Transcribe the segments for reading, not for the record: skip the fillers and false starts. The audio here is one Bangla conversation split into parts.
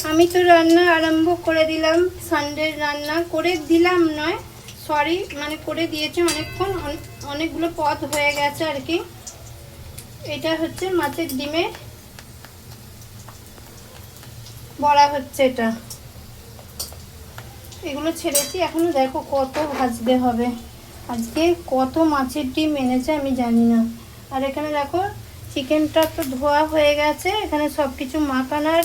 আমি তো রান্না আরম্ভ করে দিলাম। সানডের রান্না করে দিলাম নয়, সরি, মানে করে দিয়েছি অনেকক্ষণ, অনেকগুলো পদ হয়ে গেছে আর কি। এটা হচ্ছে মাছের ডিমের বড়া হচ্ছে এটা। এগুলো ছেড়েছি, এখনো দেখো কত ভাজতে হবে। আজকে কত মাছের ডিম এনেছে আমি জানি না। আর এখানে দেখো চিকেনটা তো ধোয়া হয়ে গেছে, এখানে সব কিছু মাখানোর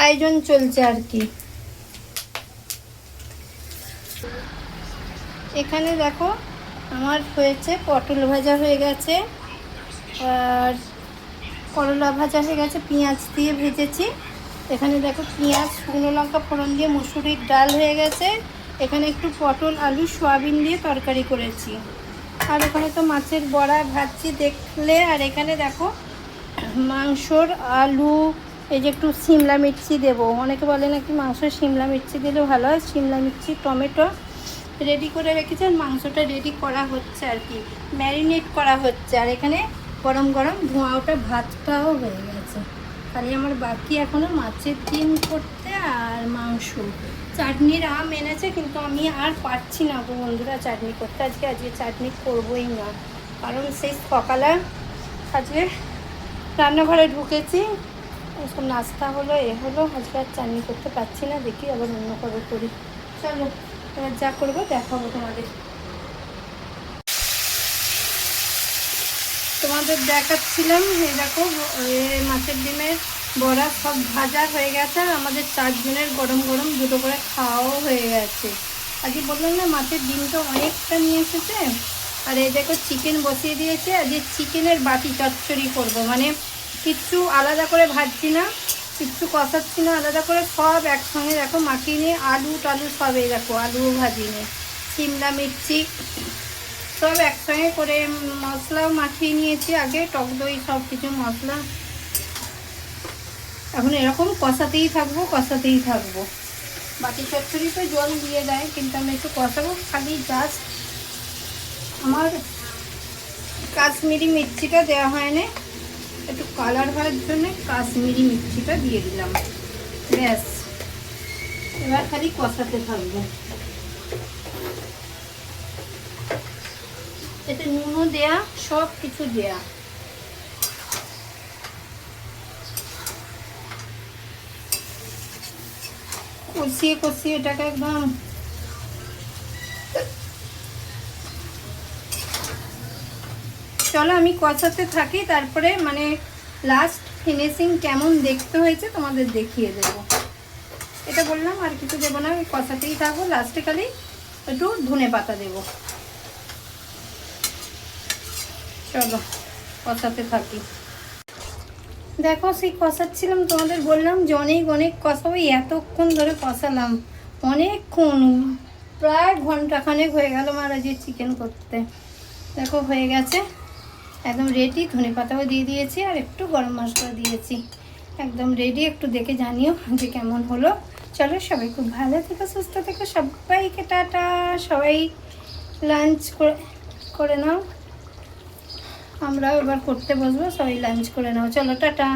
আয়োজন চলছে আর কি। এখানে দেখো আমার হয়েছে পটল ভাজা হয়ে গেছে, আর করলা ভাজা হয়ে গেছে, পেঁয়াজ দিয়ে ভেজেছি। এখানে দেখো পেঁয়াজ শুকনো লঙ্কা ফোড়ন দিয়ে মুসুরির ডাল হয়ে গেছে। এখানে একটু পটল আলু সয়াবিন দিয়ে তরকারি করেছি। আর এখানে তো মাছের বড়া ভাজছি দেখলে। আর এখানে দেখো মাংসর আলু, এই যে একটু শিমলা মির্চি দেবো, অনেকে বলে নাকি মাংসের শিমলা মির্চি দিলে ভালো হয়। শিমলা মির্চি টমেটো রেডি করে রেখেছি, আর মাংসটা রেডি করা হচ্ছে আর কি, ম্যারিনেট করা হচ্ছে। আর এখানে গরম গরম ধোঁয়া ওটা ভাতটাও হয়ে গেছে। খালি আমার বাকি এখনও মাছের ডিম করতে আর মাংস। চাটনির আম এনেছে, কিন্তু আমি আর পারছি না গো বন্ধুরা চাটনি করতে। আজকে চাটনি করবোই না, কারণ সেই সকালে আজকে রান্নাঘরে ঢুকেছি, ওসব নাস্তা হলো এ হলো, আজকে আর চাটনি করতে পারছি না। দেখি আবার অন্য করে করি। চলো এবার যা করবো দেখাবো তোমাদের দেখাচ্ছিলাম। এই দেখো মাছের ডিমের বড়া সব ভাজা হয়ে গেছে, আর আমাদের 4 জনের গরম গরম দুটো করে খাওয়াও হয়ে গেছে। আজকে বললাম না মাছের ডিমটা অনেকটা নিয়ে এসেছে। আর এই দেখো চিকেন বসিয়ে দিয়েছে, আজকে চিকেনের বাটি চচ্চড়ি করবো, মানে কিচ্ছু আলাদা করে ভাজছি না, কিচ্ছু কষাচ্ছি না আলাদা করে, সব একসঙ্গে দেখো মাখিয়ে নিয়ে আলু টালু সব, এই দেখো আলুও ভাজিয়ে নিয়ে শিমলা মির্চি সব একসঙ্গে করে মশলাও মাখিয়ে নিয়েছি আগে, টক দই সব কিছু মশলা। এখন এরকম কষাতেই থাকবো। বাটি চচ্চড়ি তো জল দিয়ে দেয়, কিন্তু আমি একটু কষাবো। খালি জাস্ট আমার কাশ্মীরি মির্চিটা দেওয়া হয়নি, একটু কালার হওয়ার জন্য কাশ্মীরি মির্চিটা দিয়ে দিলাম, ব্যাস। এবার খালি কষাতে থাকবো। এতে নুনও দেয়া, সব কিছু দেয়া। কষিয়ে এটাকে একদম চলো আমি কষাতে থাকি, তারপরে মানে লাস্ট ফিনিশিং কেমন দেখতে হয়েছে তোমাদের দেখিয়ে দেবো। এটা বললাম, আর কিছু দেবো না, কষাতেই থাকবো। লাস্টে খালি একটু ধনে পাতা দেবো। চলো কষাতে থাকি। দেখো সেই কষাচ্ছিলাম, তোমাদের বললাম যে অনেক কষাবো, এতক্ষণ ধরে কষালাম, অনেকক্ষণ, প্রায় ঘন্টাখানেক হয়ে গেল আমার আজকে চিকেন করতে। দেখো হয়ে গেছে, একদম রেডি। ধনে পাতাও দিয়ে দিয়েছি, আর একটু গরম মশলা দিয়েছি, একদম রেডি। একটু দেখে জানিও যে কেমন হলো। চলো সবাই খুব ভালো থেকো, সুস্থ থেকো, সবাইকে টাটা। সবাই লাঞ্চ করে নাও, আমরাও এবার করতে বসবো। সবাই লাঞ্চ করে নাও, চলো টাটা।